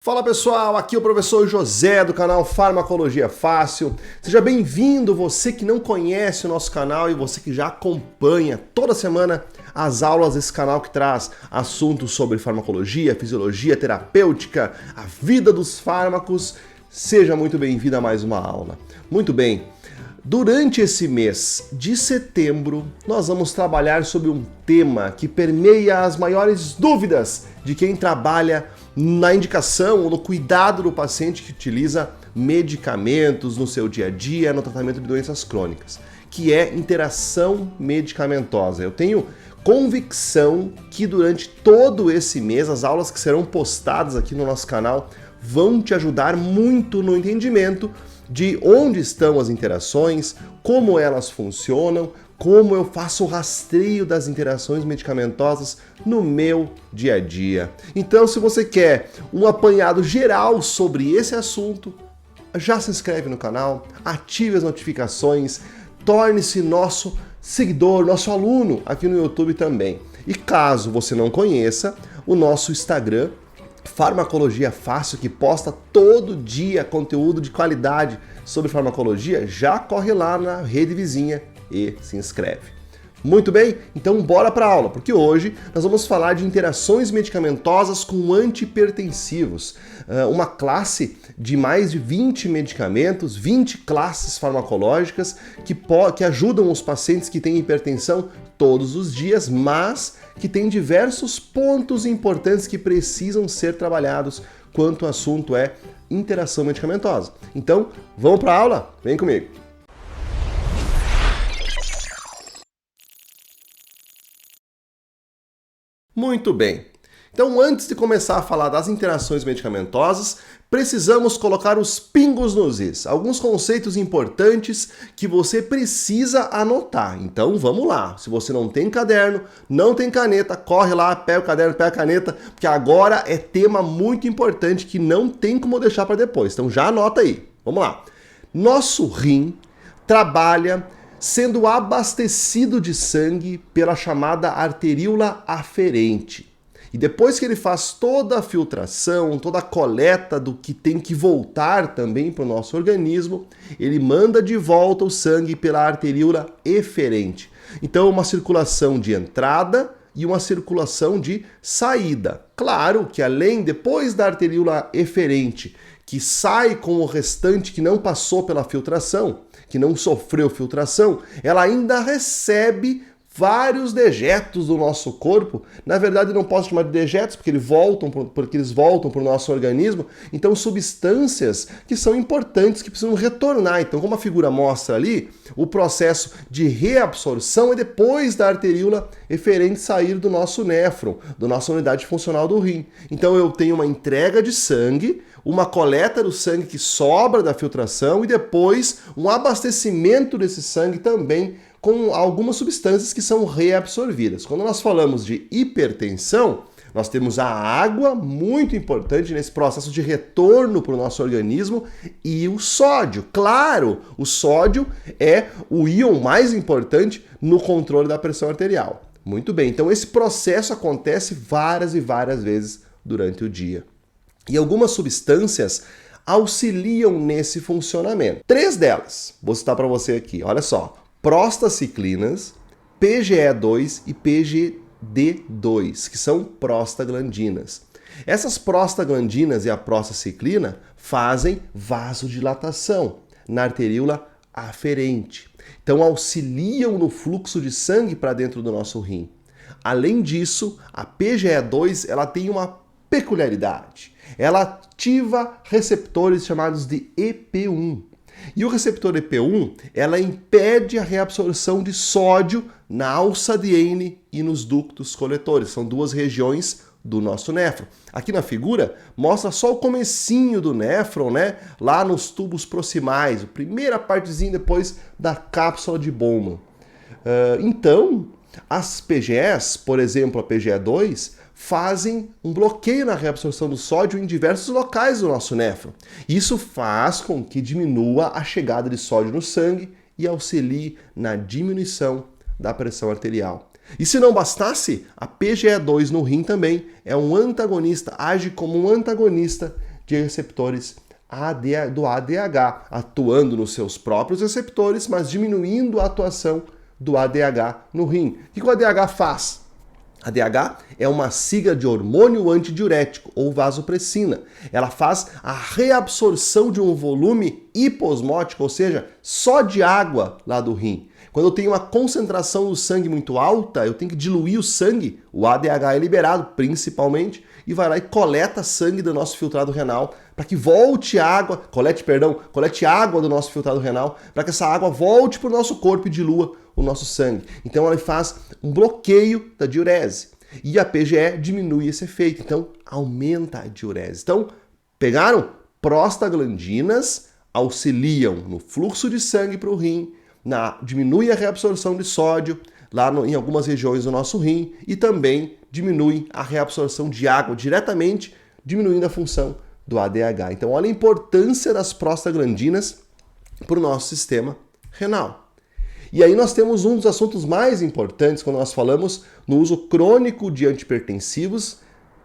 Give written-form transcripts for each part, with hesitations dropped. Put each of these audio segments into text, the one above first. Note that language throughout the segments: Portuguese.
Fala pessoal, aqui é o professor José do canal Farmacologia Fácil. Seja bem-vindo, você que não conhece o nosso canal e você que já acompanha toda semana as aulas desse canal que traz assuntos sobre farmacologia, fisiologia, terapêutica, a vida dos fármacos. Seja muito bem-vindo a mais uma aula. Muito bem, durante esse mês de setembro, nós vamos trabalhar sobre um tema que permeia as maiores dúvidas de quem trabalha na indicação ou no cuidado do paciente que utiliza medicamentos no seu dia a dia, no tratamento de doenças crônicas, que é interação medicamentosa. Eu tenho convicção que durante todo esse mês, as aulas que serão postadas aqui no nosso canal vão te ajudar muito no entendimento de onde estão as interações, como elas funcionam, como eu faço o rastreio das interações medicamentosas no meu dia a dia. Então, se você quer um apanhado geral sobre esse assunto, já se inscreve no canal, ative as notificações, torne-se nosso seguidor, nosso aluno aqui no YouTube também. E caso você não conheça, o nosso Instagram, Farmacologia Fácil, que posta todo dia conteúdo de qualidade sobre farmacologia, já corre lá na rede vizinha e se inscreve. Muito bem, então bora para a aula, porque hoje nós vamos falar de interações medicamentosas com antihipertensivos, uma classe de mais de 20 medicamentos, 20 classes farmacológicas que ajudam os pacientes que têm hipertensão todos os dias, mas que têm diversos pontos importantes que precisam ser trabalhados quanto o assunto é interação medicamentosa. Então, vamos para a aula? Vem comigo! Muito bem. Então, antes de começar a falar das interações medicamentosas, precisamos colocar os pingos nos is, alguns conceitos importantes que você precisa anotar. Então, vamos lá. Se você não tem caderno, não tem caneta, corre lá, pega o caderno, pega a caneta, porque agora é tema muito importante que não tem como deixar para depois. Então, já anota aí. Vamos lá. Nosso rim trabalha sendo abastecido de sangue pela chamada arteríola aferente. E depois que ele faz toda a filtração, toda a coleta do que tem que voltar também para o nosso organismo, ele manda de volta o sangue pela arteríola eferente. Então, uma circulação de entrada e uma circulação de saída. Claro que depois da arteríola eferente, que sai com o restante que não passou pela filtração, que não sofreu filtração, ela ainda recebe vários dejetos do nosso corpo. Na verdade, não posso chamar de dejetos porque eles voltam para o nosso organismo. Então, substâncias que são importantes, que precisam retornar. Então, como a figura mostra ali, o processo de reabsorção é depois da arteríola eferente sair do nosso néfron, da nossa unidade funcional do rim. Então, eu tenho uma entrega de sangue, uma coleta do sangue que sobra da filtração e depois um abastecimento desse sangue também com algumas substâncias que são reabsorvidas. Quando nós falamos de hipertensão, nós temos a água, muito importante nesse processo de retorno para o nosso organismo, e o sódio. Claro, o sódio é o íon mais importante no controle da pressão arterial. Muito bem, então esse processo acontece várias e várias vezes durante o dia. E algumas substâncias auxiliam nesse funcionamento. 3 delas, vou citar para você aqui, olha só. Prostaciclinas, PGE2 e PGD2, que são prostaglandinas. Essas prostaglandinas e a prostaciclina fazem vasodilatação na arteríola aferente. Então auxiliam no fluxo de sangue para dentro do nosso rim. Além disso, a PGE2 ela tem uma peculiaridade. Ela ativa receptores chamados de EP1. E o receptor EP1, ela impede a reabsorção de sódio na alça de Henle e nos ductos coletores. São 2 regiões do nosso néfron. Aqui na figura mostra só o comecinho do néfron, né? Lá nos tubos proximais, a primeira partezinha depois da cápsula de Bowman. Então, as PGEs, por exemplo, a PGE2, fazem um bloqueio na reabsorção do sódio em diversos locais do nosso néfron. Isso faz com que diminua a chegada de sódio no sangue e auxilie na diminuição da pressão arterial. E se não bastasse, a PGE2 no rim também é um antagonista, age como um antagonista de receptores do ADH, atuando nos seus próprios receptores, mas diminuindo a atuação do ADH no rim. O que o ADH faz? ADH é uma sigla de hormônio antidiurético ou vasopressina. Ela faz a reabsorção de um volume hiposmótico, ou seja, só de água lá do rim. Quando eu tenho uma concentração do sangue muito alta, eu tenho que diluir o sangue, o ADH é liberado principalmente, e vai lá e coleta sangue do nosso filtrado renal para que volte água, colete água do nosso filtrado renal para que essa água volte para o nosso corpo e dilua o nosso sangue. Então ela faz um bloqueio da diurese e a PGE diminui esse efeito, então aumenta a diurese. Então, pegaram? Prostaglandinas auxiliam no fluxo de sangue para o rim, diminui a reabsorção de sódio em algumas regiões do nosso rim e também diminui a reabsorção de água diretamente, diminuindo a função do ADH. Então, olha a importância das prostaglandinas para o nosso sistema renal. E aí nós temos um dos assuntos mais importantes quando nós falamos no uso crônico de antihipertensivos,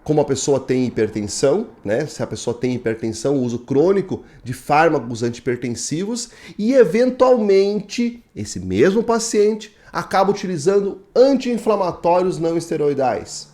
como a pessoa tem hipertensão, né? Se a pessoa tem hipertensão, o uso crônico de fármacos antihipertensivos e, eventualmente, esse mesmo paciente acaba utilizando anti-inflamatórios não esteroidais.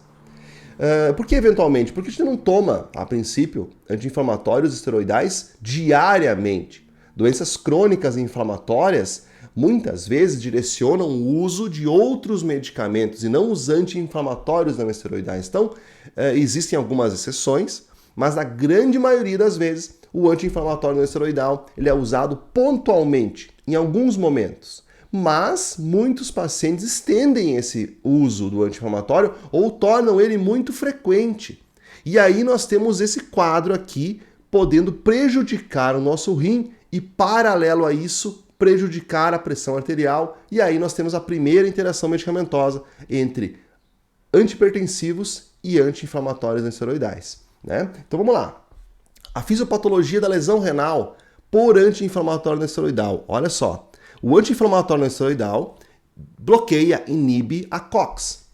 Por que eventualmente? Porque a gente não toma, a princípio, anti-inflamatórios esteroidais diariamente. Doenças crônicas inflamatórias muitas vezes direcionam o uso de outros medicamentos e não os anti-inflamatórios não esteroidais. Então, existem algumas exceções, mas na grande maioria das vezes o anti-inflamatório não esteroidal ele é usado pontualmente, em alguns momentos. Mas muitos pacientes estendem esse uso do anti-inflamatório ou tornam ele muito frequente. E aí nós temos esse quadro aqui podendo prejudicar o nosso rim e, paralelo a isso, prejudicar a pressão arterial. E aí nós temos a primeira interação medicamentosa entre antihipertensivos e anti-inflamatórios não esteroidais, né? Então vamos lá. A fisiopatologia da lesão renal por anti-inflamatório não esteroidal. Olha só. O anti-inflamatório não esteroidal bloqueia, inibe a COX.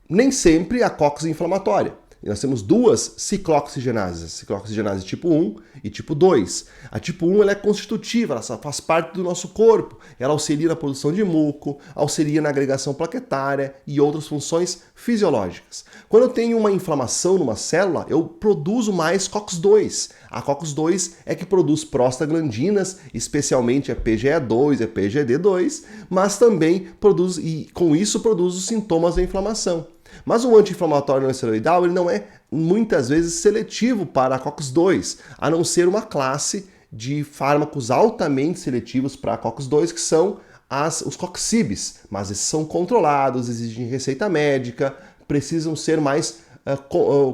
Nem sempre a COX é inflamatória. E nós temos duas ciclooxigenases, ciclooxigenase tipo 1 e tipo 2. A tipo 1 ela é constitutiva, ela faz parte do nosso corpo. Ela auxilia na produção de muco, auxilia na agregação plaquetária e outras funções fisiológicas. Quando eu tenho uma inflamação numa célula, eu produzo mais COX-2. A COX-2 é que produz prostaglandinas, especialmente a PGE2 e a PGD2, mas também produz, e com isso produz os sintomas da inflamação. Mas o anti-inflamatório não esteroidal ele não é muitas vezes seletivo para a COX-2, a não ser uma classe de fármacos altamente seletivos para a COX-2, que são os coxibes, mas esses são controlados, exigem receita médica, precisam ser mais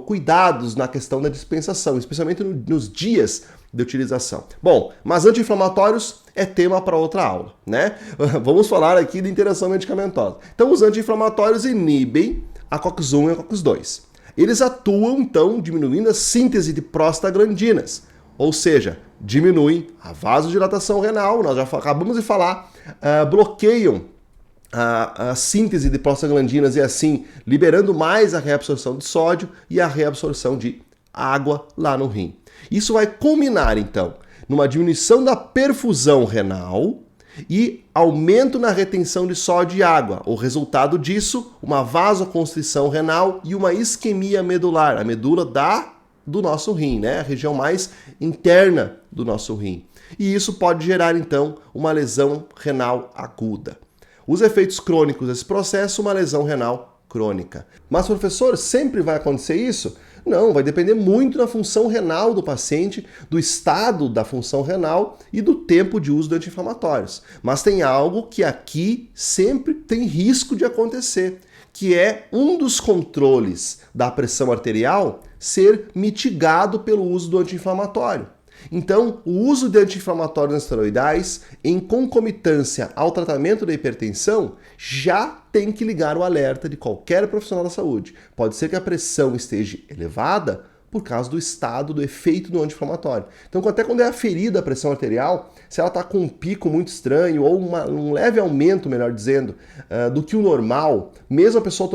cuidados na questão da dispensação, especialmente nos dias de utilização. Bom, mas anti-inflamatórios é tema para outra aula, né? Vamos falar aqui de interação medicamentosa. Então, os anti-inflamatórios inibem a COX-1 e a COX-2. Eles atuam, então, diminuindo a síntese de prostaglandinas, ou seja, diminuem a vasodilatação renal, nós já acabamos de falar, bloqueiam a síntese de prostaglandinas e assim liberando mais a reabsorção de sódio e a reabsorção de água lá no rim. Isso vai culminar, então, numa diminuição da perfusão renal e aumento na retenção de sódio e água. O resultado disso, uma vasoconstrição renal e uma isquemia medular, a medula do nosso rim, né? A região mais interna do nosso rim. E isso pode gerar, então, uma lesão renal aguda. Os efeitos crônicos desse processo, uma lesão renal crônica. Mas, professor, sempre vai acontecer isso? Não, vai depender muito da função renal do paciente, do estado da função renal e do tempo de uso de anti-inflamatórios. Mas tem algo que aqui sempre tem risco de acontecer, que é um dos controles da pressão arterial ser mitigado pelo uso do anti-inflamatório. Então, o uso de anti-inflamatórios não esteroidais em concomitância ao tratamento da hipertensão já tem que ligar o alerta de qualquer profissional da saúde. Pode ser que a pressão esteja elevada por causa do estado, do efeito do anti-inflamatório. Então, até quando é aferida a pressão arterial, se ela está com um pico muito estranho ou um leve aumento, melhor dizendo, do que o normal, mesmo a pessoa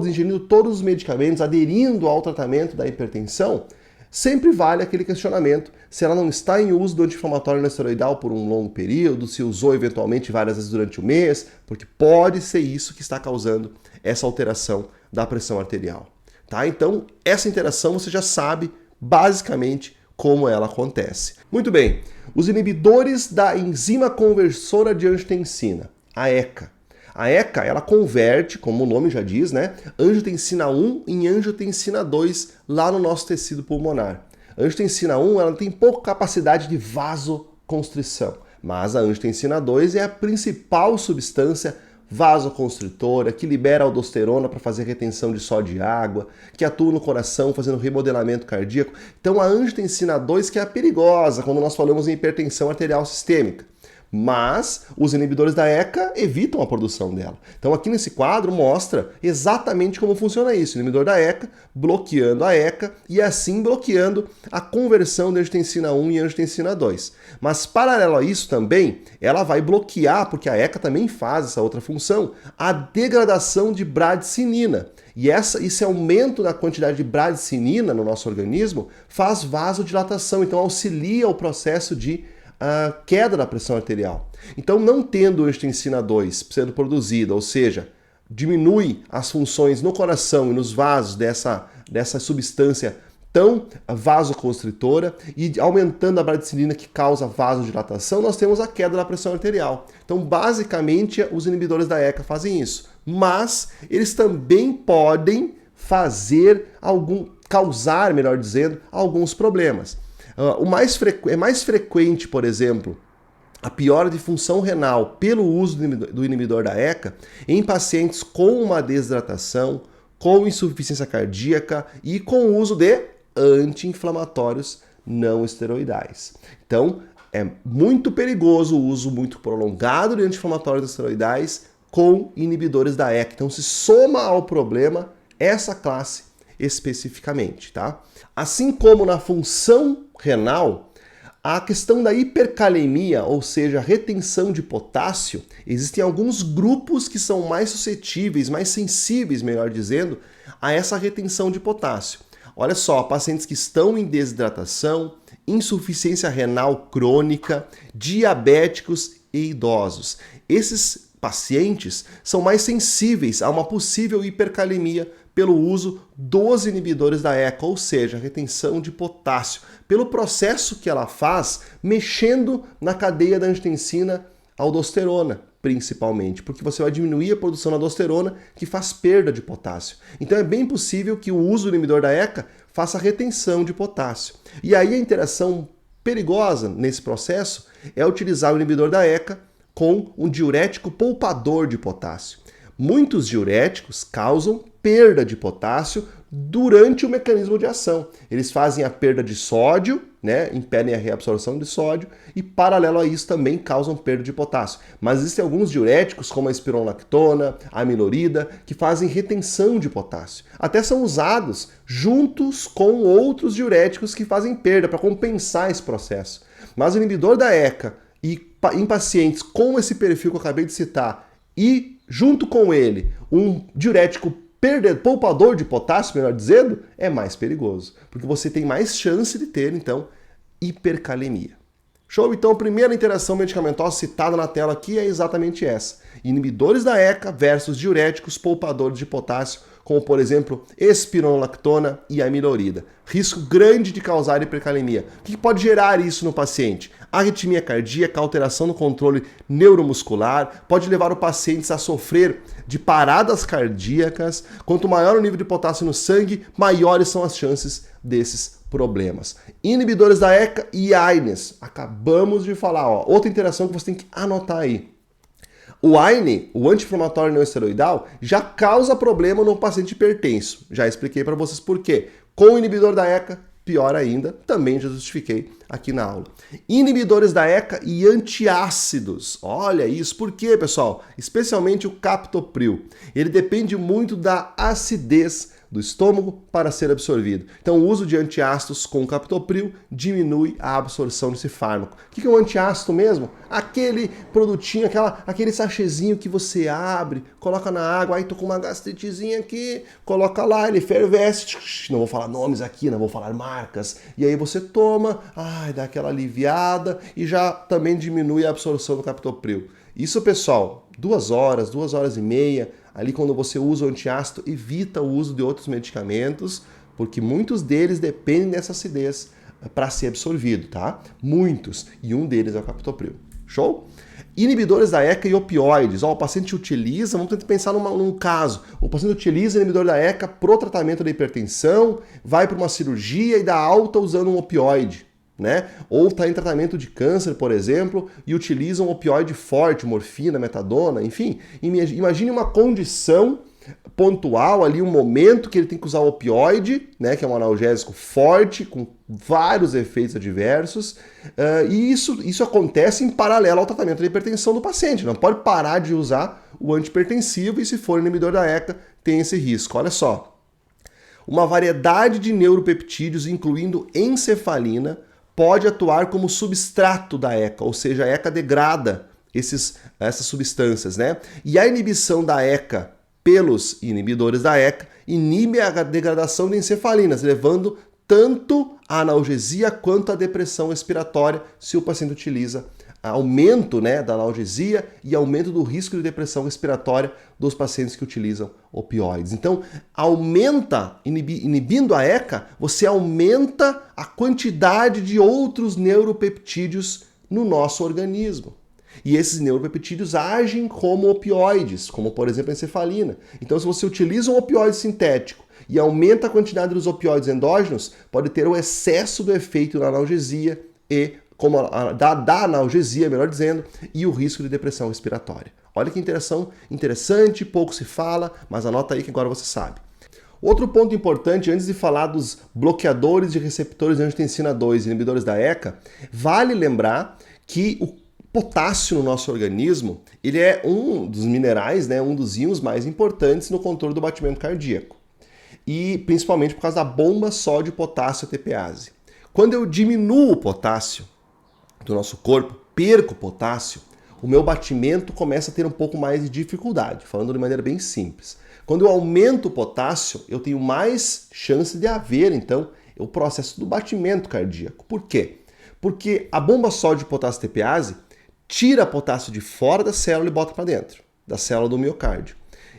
ingerindo todos os medicamentos, aderindo ao tratamento da hipertensão, sempre vale aquele questionamento se ela não está em uso do anti-inflamatório não esteroidal por um longo período, se usou eventualmente várias vezes durante o mês, porque pode ser isso que está causando essa alteração da pressão arterial. Tá? Então, essa interação você já sabe basicamente como ela acontece. Muito bem, os inibidores da enzima conversora de angiotensina, a ECA. A ECA, ela converte, como o nome já diz, né, angiotensina 1 em angiotensina 2 lá no nosso tecido pulmonar. A angiotensina 1, ela tem pouca capacidade de vasoconstrição, mas a angiotensina 2 é a principal substância vasoconstritora, que libera aldosterona para fazer retenção de sódio e água, que atua no coração fazendo remodelamento cardíaco. Então a angiotensina 2 que é a perigosa quando nós falamos em hipertensão arterial sistêmica. Mas os inibidores da ECA evitam a produção dela. Então aqui nesse quadro mostra exatamente como funciona isso. O inibidor da ECA bloqueando a ECA e assim bloqueando a conversão de angiotensina 1 em angiotensina 2. Mas paralelo a isso também, ela vai bloquear, porque a ECA também faz essa outra função, a degradação de bradicinina. E esse aumento da quantidade de bradicinina no nosso organismo faz vasodilatação, então auxilia o processo de a queda da pressão arterial. Então, não tendo angiotensina 2 sendo produzida, ou seja, diminui as funções no coração e nos vasos dessa substância tão vasoconstritora e aumentando a bradicinina que causa vasodilatação, nós temos a queda da pressão arterial. Então, basicamente, os inibidores da ECA fazem isso. Mas eles também podem causar, melhor dizendo, alguns problemas. É mais frequente, por exemplo, a piora de função renal pelo uso do inibidor da ECA em pacientes com uma desidratação, com insuficiência cardíaca e com o uso de anti-inflamatórios não esteroidais. Então, é muito perigoso o uso muito prolongado de anti-inflamatórios não esteroidais com inibidores da ECA. Então, se soma ao problema essa classe especificamente, tá? Assim como na função renal, a questão da hipercalemia, ou seja, retenção de potássio, existem alguns grupos que são mais suscetíveis, mais sensíveis, melhor dizendo, a essa retenção de potássio. Olha só, pacientes que estão em desidratação, insuficiência renal crônica, diabéticos e idosos. Esses pacientes são mais sensíveis a uma possível hipercalemia pelo uso dos inibidores da ECA, ou seja, retenção de potássio, pelo processo que ela faz mexendo na cadeia da angiotensina aldosterona, principalmente, porque você vai diminuir a produção da aldosterona, que faz perda de potássio. Então é bem possível que o uso do inibidor da ECA faça retenção de potássio. E aí a interação perigosa nesse processo é utilizar o inibidor da ECA com um diurético poupador de potássio. Muitos diuréticos causam perda de potássio durante o mecanismo de ação. Eles fazem a perda de sódio, né, impedem a reabsorção de sódio e, paralelo a isso, também causam perda de potássio. Mas existem alguns diuréticos, como a espironolactona, a amilorida, que fazem retenção de potássio. Até são usados juntos com outros diuréticos que fazem perda para compensar esse processo. Mas o inibidor da ECA em pacientes com esse perfil que eu acabei de citar e, junto com ele, um diurético poupador de potássio, melhor dizendo, é mais perigoso, porque você tem mais chance de ter, então, hipercalemia. Show? Então, a primeira interação medicamentosa citada na tela aqui é exatamente essa. Inibidores da ECA versus diuréticos poupadores de potássio, como, por exemplo, espironolactona e amilorida. Risco grande de causar hipercalemia. O que pode gerar isso no paciente? Arritmia cardíaca, alteração no controle neuromuscular, pode levar o paciente a sofrer de paradas cardíacas. Quanto maior o nível de potássio no sangue, maiores são as chances desses problemas. Inibidores da ECA e AINES. Acabamos de falar, ó. Outra interação que você tem que anotar aí. O AINE, o anti-inflamatório não esteroidal, já causa problema no paciente hipertenso. Já expliquei para vocês por quê. Com o inibidor da ECA, pior ainda, também já justifiquei aqui na aula. Inibidores da ECA e antiácidos. Olha isso. Por quê, pessoal? Especialmente o captopril. Ele depende muito da acidez do estômago para ser absorvido. Então, o uso de antiácidos com captopril diminui a absorção desse fármaco. O que é um antiácido mesmo? Aquele produtinho, aquele sachêzinho que você abre, coloca na água, aí tô com uma gastritezinha aqui, coloca lá, ele fervesce, não vou falar nomes aqui, não vou falar marcas, e aí você toma, dá aquela aliviada e já também diminui a absorção do captopril. Isso, pessoal, 2 horas, 2 horas e meia, ali quando você usa o antiácido, evita o uso de outros medicamentos, porque muitos deles dependem dessa acidez para ser absorvido, tá? Muitos, e um deles é o captopril. Show? Inibidores da ECA e opioides. O paciente utiliza, vamos tentar pensar num caso, o paciente utiliza inibidor da ECA pro tratamento da hipertensão, vai para uma cirurgia e dá alta usando um opioide. Né? Ou está em tratamento de câncer, por exemplo, e utiliza um opioide forte, morfina, metadona, enfim. Imagine uma condição pontual ali, um momento que ele tem que usar o opioide, né, que é um analgésico forte, com vários efeitos adversos, e isso acontece em paralelo ao tratamento da hipertensão do paciente. Não pode parar de usar o antihipertensivo e, se for inibidor da ECA, tem esse risco. Olha só, uma variedade de neuropeptídeos, incluindo encefalina, pode atuar como substrato da ECA, ou seja, a ECA degrada essas substâncias, né? E a inibição da ECA pelos inibidores da ECA inibe a degradação de encefalinas, levando tanto a analgesia quanto a depressão respiratória se o paciente utiliza aumento, né, da analgesia e aumento do risco de depressão respiratória dos pacientes que utilizam opioides. Então, inibindo a ECA, você aumenta a quantidade de outros neuropeptídeos no nosso organismo. E esses neuropeptídeos agem como opioides, como por exemplo a encefalina. Então, se você utiliza um opioide sintético e aumenta a quantidade dos opioides endógenos, pode ter o excesso do efeito na analgesia e da analgesia, melhor dizendo, e o risco de depressão respiratória. Olha que interessante, pouco se fala, mas anota aí que agora você sabe. Outro ponto importante, antes de falar dos bloqueadores de receptores de angiotensina 2 inibidores da ECA, vale lembrar que o potássio no nosso organismo, ele é um dos minerais, né, um dos íons mais importantes no controle do batimento cardíaco. E principalmente por causa da bomba sódio-potássio ATPase. Quando eu diminuo o potássio do nosso corpo, perco potássio, o meu batimento começa a ter um pouco mais de dificuldade, falando de maneira bem simples. Quando eu aumento o potássio, eu tenho mais chance de haver, então, o processo do batimento cardíaco. Por quê? Porque a bomba sódio-potássio ATPase tira potássio de fora da célula e bota para dentro, da célula do miocárdio.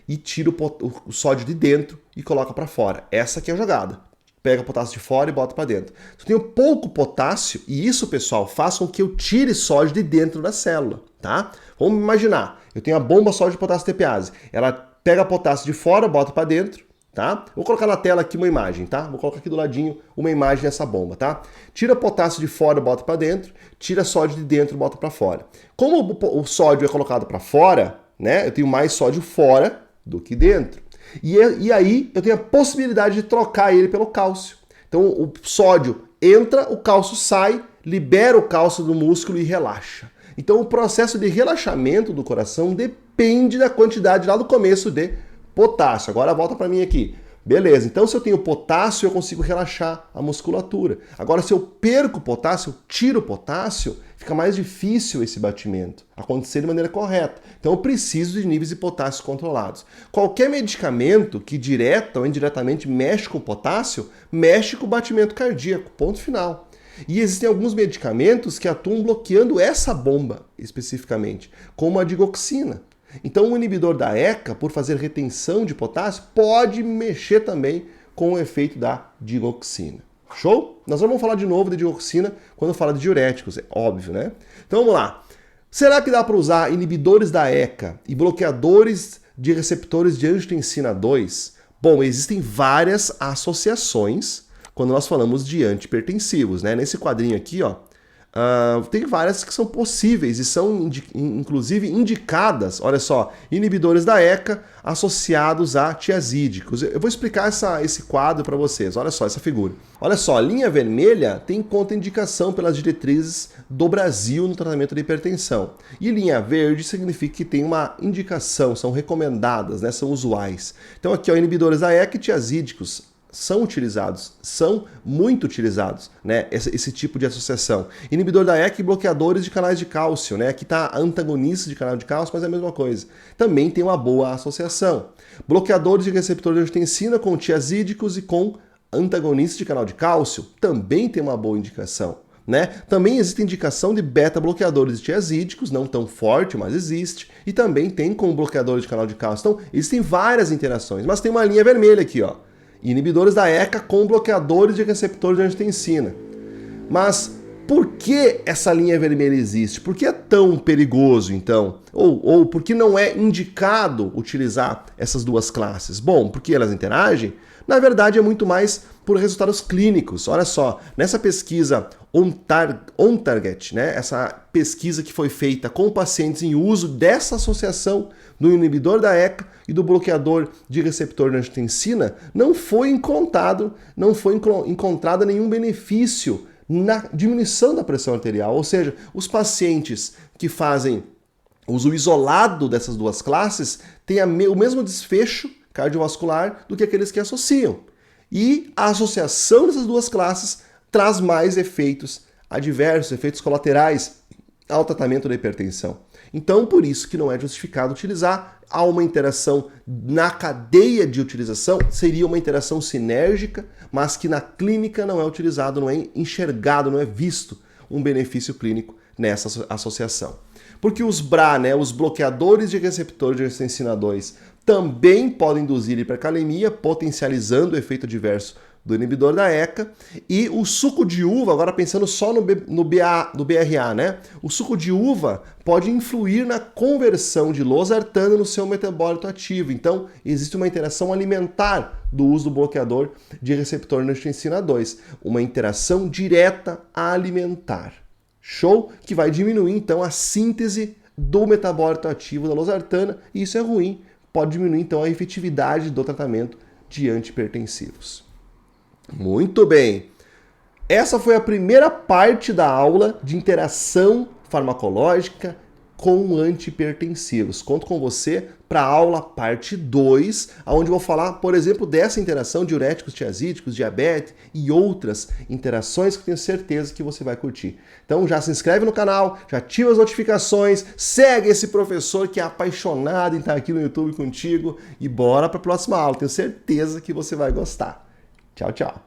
E tira o sódio de dentro e coloca para fora. Essa aqui é a jogada. Pega o potássio de fora e bota para dentro. Se eu tenho pouco potássio, e isso, pessoal, faz com que eu tire sódio de dentro da célula, tá? Vamos imaginar, eu tenho a bomba sódio-potássio ATPase. Ela pega potássio de fora, bota para dentro, tá? Vou colocar na tela aqui uma imagem, tá? Vou colocar aqui do ladinho uma imagem dessa bomba, tá? Tira potássio de fora, bota para dentro, tira sódio de dentro, bota para fora. Como o sódio é colocado para fora, né? Eu tenho mais sódio fora do que dentro. E aí eu tenho a possibilidade de trocar ele pelo cálcio. Então o sódio entra, o cálcio sai, libera o cálcio do músculo e relaxa. Então o processo de relaxamento do coração depende da quantidade lá do começo de potássio. Agora volta para mim aqui. Beleza, então se eu tenho potássio, eu consigo relaxar a musculatura. Agora, se eu perco potássio, eu tiro potássio, fica mais difícil esse batimento acontecer de maneira correta. Então, eu preciso de níveis de potássio controlados. Qualquer medicamento que direta ou indiretamente mexe com o potássio, mexe com o batimento cardíaco, ponto final. E existem alguns medicamentos que atuam bloqueando essa bomba, especificamente, como a digoxina. Então, o inibidor da ECA, por fazer retenção de potássio, pode mexer também com o efeito da digoxina. Show? Nós vamos falar de novo de digoxina quando falar de diuréticos, é óbvio, né? Então, vamos lá. Será que dá para usar inibidores da ECA e bloqueadores de receptores de angiotensina 2? Bom, existem várias associações quando nós falamos de antihipertensivos, né? Nesse quadrinho aqui, ó, Tem várias que são possíveis e são inclusive indicadas, olha só, inibidores da ECA associados a tiazídicos. Eu vou explicar esse quadro para vocês, olha só essa figura. Olha só, a linha vermelha tem contraindicação pelas diretrizes do Brasil no tratamento da hipertensão. E linha verde significa que tem uma indicação, são recomendadas, né, são usuais. Então aqui, ó, inibidores da ECA e tiazídicos são utilizados, são muito utilizados, né, esse tipo de associação. Inibidor da ECA e bloqueadores de canais de cálcio, né, aqui está antagonista de canal de cálcio, mas é a mesma coisa. Também tem uma boa associação. Bloqueadores de receptor de angiotensina com tiazídicos e com antagonistas de canal de cálcio, também tem uma boa indicação. Né? Também existe indicação de beta-bloqueadores de tiazídicos, não tão forte, mas existe. E também tem com bloqueadores de canal de cálcio. Então, existem várias interações, mas tem uma linha vermelha aqui, ó. Inibidores da ECA com bloqueadores de receptores de angiotensina. Mas por que essa linha vermelha existe? Por que é tão perigoso, então? Ou por que não é indicado utilizar essas duas classes? Bom, porque elas interagem? Na verdade, é muito mais por resultados clínicos. Olha só, nessa pesquisa OnTarget, né, essa pesquisa que foi feita com pacientes em uso dessa associação do inibidor da ECA e do bloqueador de receptor de angiotensina, não foi encontrado nenhum benefício na diminuição da pressão arterial. Ou seja, os pacientes que fazem uso isolado dessas duas classes têm o mesmo desfecho cardiovascular do que aqueles que associam. E a associação dessas duas classes traz mais efeitos adversos, efeitos colaterais ao tratamento da hipertensão. Então, por isso que não é justificado utilizar. Há uma interação na cadeia de utilização, seria uma interação sinérgica, mas que na clínica não é utilizado, não é enxergado, não é visto um benefício clínico nessa associação. Porque os BRA, né, os bloqueadores de receptor de angiotensina 2, também podem induzir hipercalemia, potencializando o efeito adverso do inibidor da ECA. E o suco de uva, agora pensando só no BRA, né? O suco de uva pode influir na conversão de losartana no seu metabólito ativo. Então, existe uma interação alimentar do uso do bloqueador de receptor de angiotensina 2. Uma interação direta alimentar. Show? Que vai diminuir, então, a síntese do metabólito ativo da losartana. E isso é ruim. Pode diminuir, então, a efetividade do tratamento de antihipertensivos. Muito bem! Essa foi a primeira parte da aula de interação farmacológica com antihipertensivos. Conto com você para a aula parte 2, onde vou falar, por exemplo, dessa interação diuréticos, tiazídicos, diabetes e outras interações que tenho certeza que você vai curtir. Então já se inscreve no canal, já ativa as notificações, segue esse professor que é apaixonado em estar aqui no YouTube contigo e bora para a próxima aula. Tenho certeza que você vai gostar. Tchau, tchau!